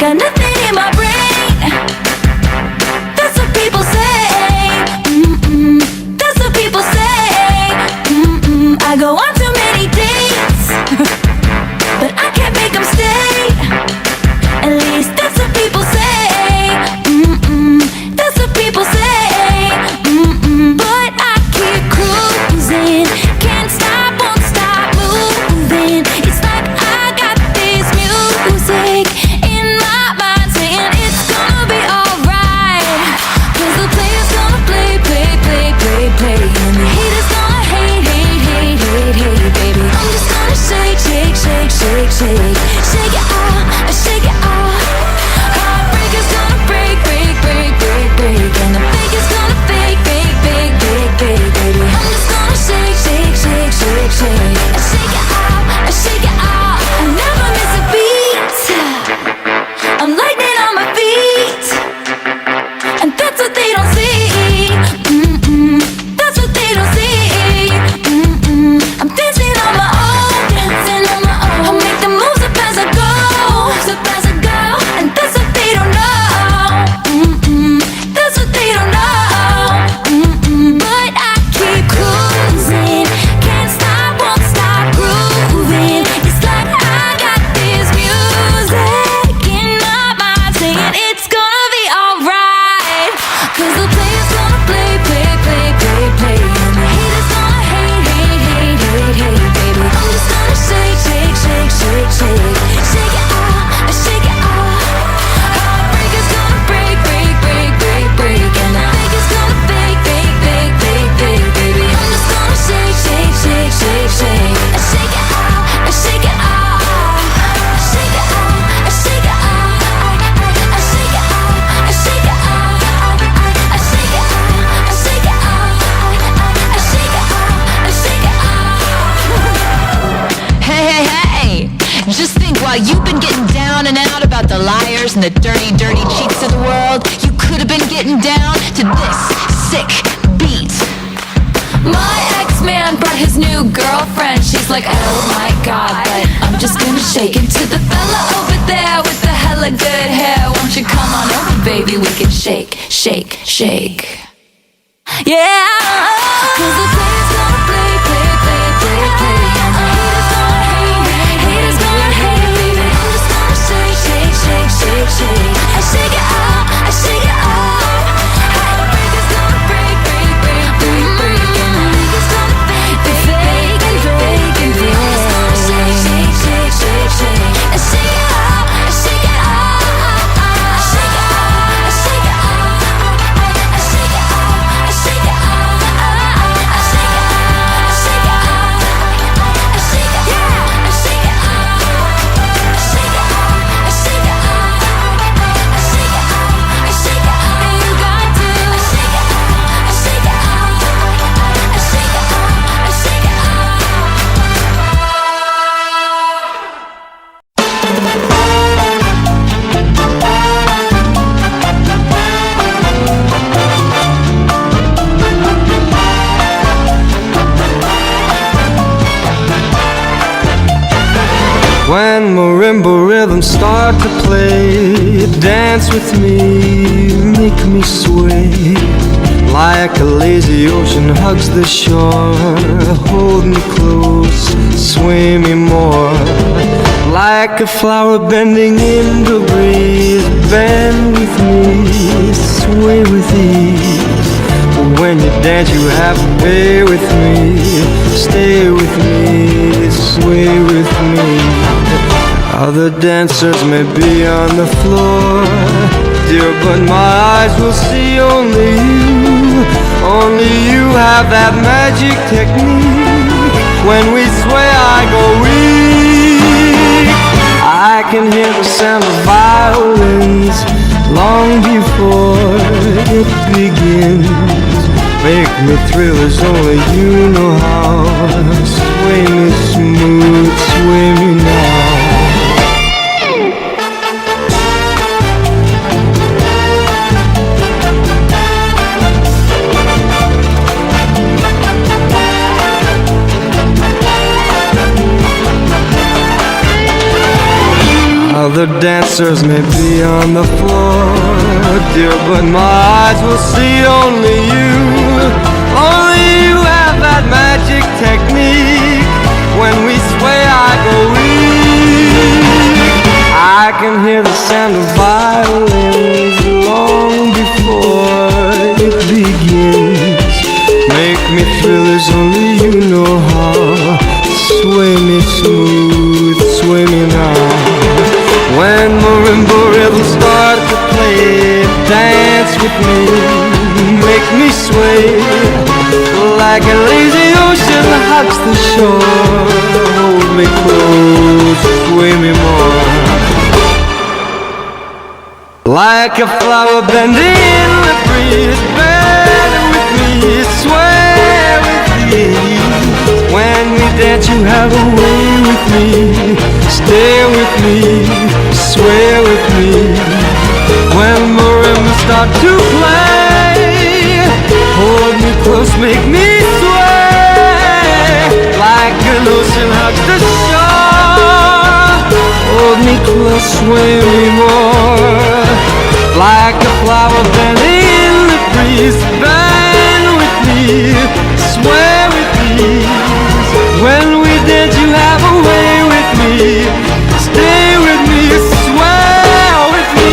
Got nothing in my brain. That's what people say. That's what people say. I go on too many dates, but I can't make them stay. At least that's what people say. That's what people say. But I keep cruising, can't stop, won't stop moving. It's like I got this music in my mind saying it's gonna be alright. 'Cause the player's gonna play, play, play, play, play, and the haters gonna hate, hate, hate, hate, hate, baby. I'm just gonna shake, shake, shake, shake, shake, shake it out, shake it out. Heartbreaker's gonna break, break, break, break, break, and the fake is gonna fake, fake, fake, fake, fake, baby. I'm just gonna shake, shake, shake, shake, shake, shake it out, shake it out. I never miss a beat. I'm lightning on my feet, and that's what they don't see. That's what they don't see. I'm dancing on my own, dancing on my own. I'll make the moves up as I go, and that's what they don't know. That's what they don't know. But I keep cruising, can't stop, won't stop grooving. It's like I got this music in my mind saying it's gonna be alright. 'Cause the player's gonna play, play, play, play, play, and the haters gonna hate, hate, hate, hate, hate, baby. I'm just gonna shake, shake, shake, shake, shake, shake it out, shake it out. Heartbreaker's gonna break, break, break, break, break, and the fake is gonna fake, fake, fake, fake, fake, baby. I'm just gonna shake, shake, shake, shake, shake, shake it out, shake it out, shake it out, shake it out, shake it out, shake it out, shake it out, shake it out, shake it out, shake it out. Hey, hey, hey! Just think, while you've been getting down and out about the liars and the dirty, dirty cheats of the world, you could have been getting down to this sick beat. My ex-man brought his new girlfriend. She's like, oh my god, but I'm just gonna shake it to the fella over there with the hella good hair. Won't you come on over, baby? We can shake, shake, shake. Yeah. 'Cause the player's gonna play, play, play, play, play, and the haters gonna hate, haters gonna hate, baby. I'm just gonna shake, shake, shake, shake, shake. I shake it out, I shake it out. Heartbreaker's gonna break, break, break, break, break, and the fake is gonna fake, fake, fake, and fake, and fake. I'm just gonna shake, shake, shake, shake, shake. I shake it out, I shake it out, I shake it out, I shake it out, I shake it out, I shake it out, I shake it out, I shake it out, I shake it out, I shake it out, I shake it out, I shake it out, I shake it out, I shake it out, and you got to shake it out, I shake it out, I shake it out, I shake it out. When marimba rhythms start to play, dance with me, make me sway. Like a lazy ocean hugs the shore, hold me close, sway me more. Like a flower bending in the breeze, bend with me, sway with ease. When you dance you have to pay with me, stay with me, sway with me. Other dancers may be on the floor, dear, but my eyes will see only you. Only you have that magic technique. When we sway I go weak. I can hear the sound of violins long before it begins. Make me thrill as only you know how. Sway me smooth, sway me now. Other dancers may be on the floor, dear, but my eyes will see only you. Only you have that magic technique. When we sway, I go weak. I can hear the sound of violins long before it begins. Make me thrill as only you know how. Sway me smooth, sway me now. When marimba rhythms start to play, dance with me, make me sway. Like a lazy ocean hugs the shore. Hold me close, sway me more. Like a flower bending in the breeze, bend with me, sway with me. When we dance you have a way with me. Stay with me, sway with me. When marimbas start to play, hold me close, make me sway. Like an ocean hugs the shore. Hold me close, sway me more. Like a flower bending in the breeze, bend with me, sway with me. When we dance you have a way with me. Stay with me, sway with me.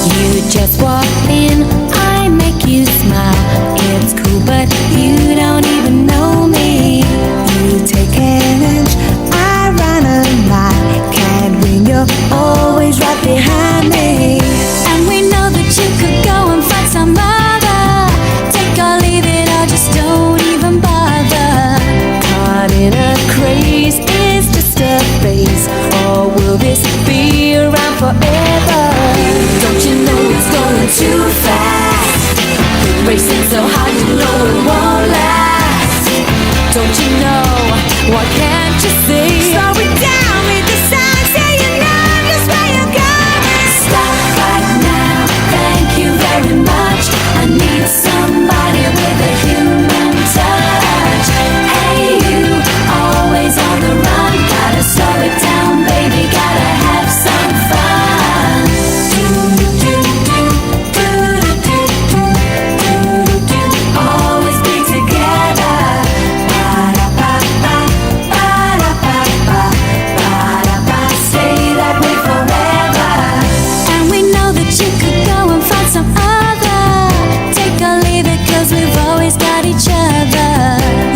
You just walk in, I make you smile. It's cool, but you don't even know me. You take an inch, I run a mile. Can't win, you're always right behind me. And we know that you could go and find some other. Take or leave it, or just don't even bother. Caught in a craze, is just a phase, or will this be around forever? Don't you know it's going too fast? We're racing so hard, you know it won't last. Don't you know? Why can't you see? Slow it down, read the signs, say you know just where you're going. Stop right now, thank you very much. I need somebody with a human touch. Hey you, always on the run. Gotta slow it down, baby, gotta have some fun. Always be together. Stay that way forever. And we know that you could go and find some other. Take or leave it, 'cause we've always got each other.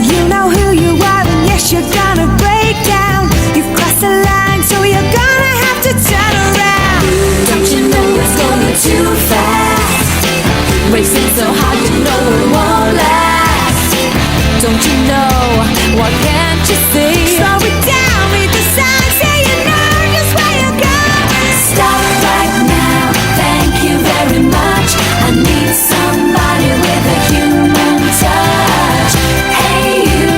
You know who you are, and yes, you're gonna break down. You've crossed the line, so you're gonna have to turn around. Don't you know it's going too fast? Racing so hard, you know it won't last. Don't you know? Why can't you see? Slow it down, read the signs, say you know just where you're going. Stop right now, thank you very much. I need somebody with a human touch. Hey you,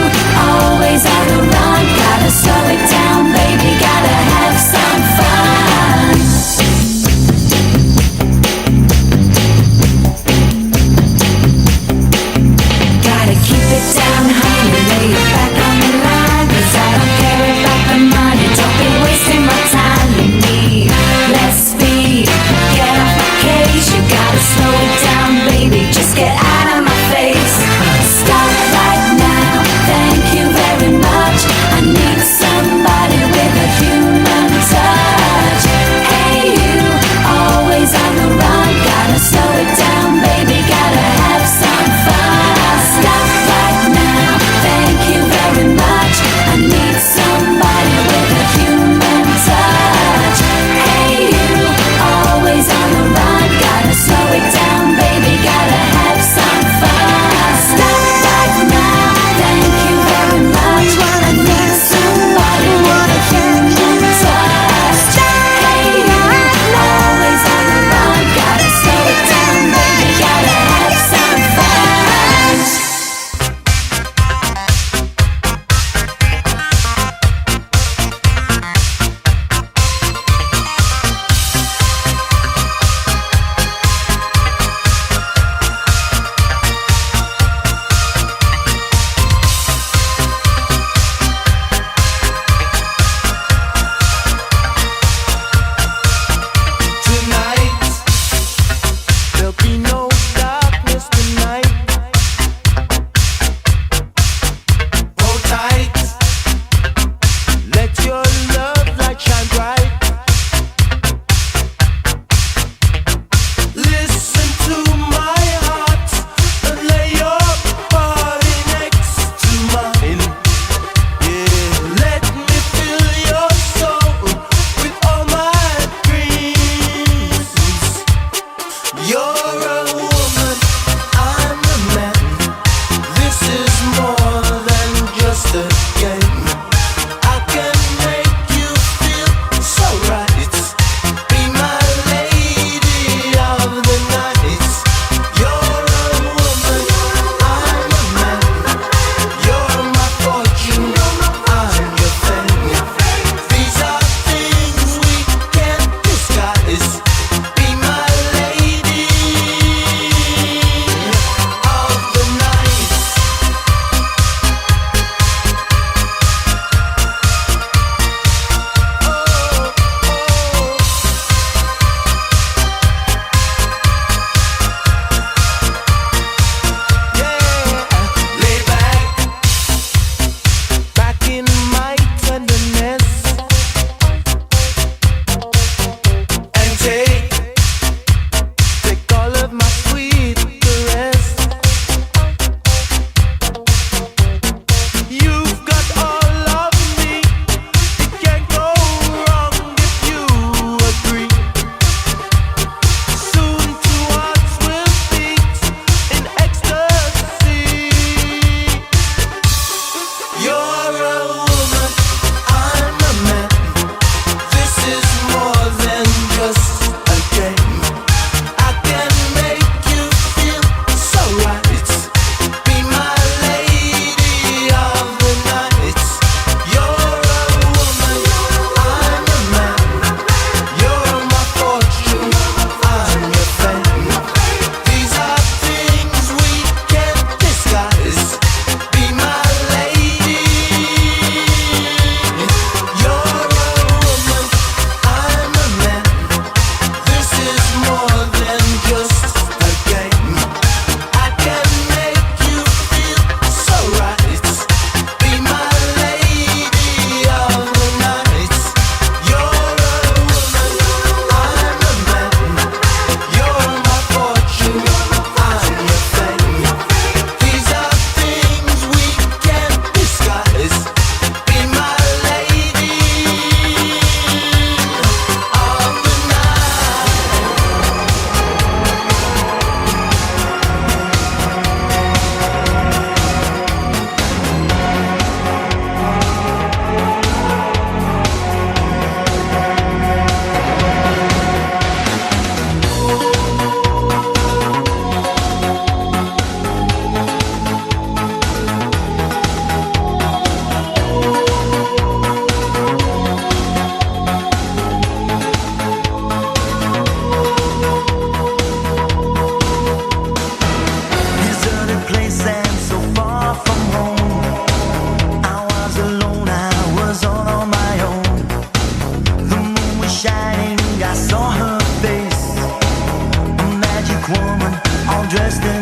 always on the run. Gotta slow it down, baby, gotta have some fun. Gotta keep it down, honey, lay it back on the line. 'Cause I don't care about the money, don't be wasting my time. You need less speed, get off my case. You gotta slow it down, baby, just get out of my face. Stop right now, thank you very much. I need somebody with a human touch. Hey you, always on the run. Gotta slow it down, baby, gotta have some fun. Stop right now, thank you very much. I need somebody with a human touch. Hey you, always on the run. Gotta slow it down, baby, woman, all dressed in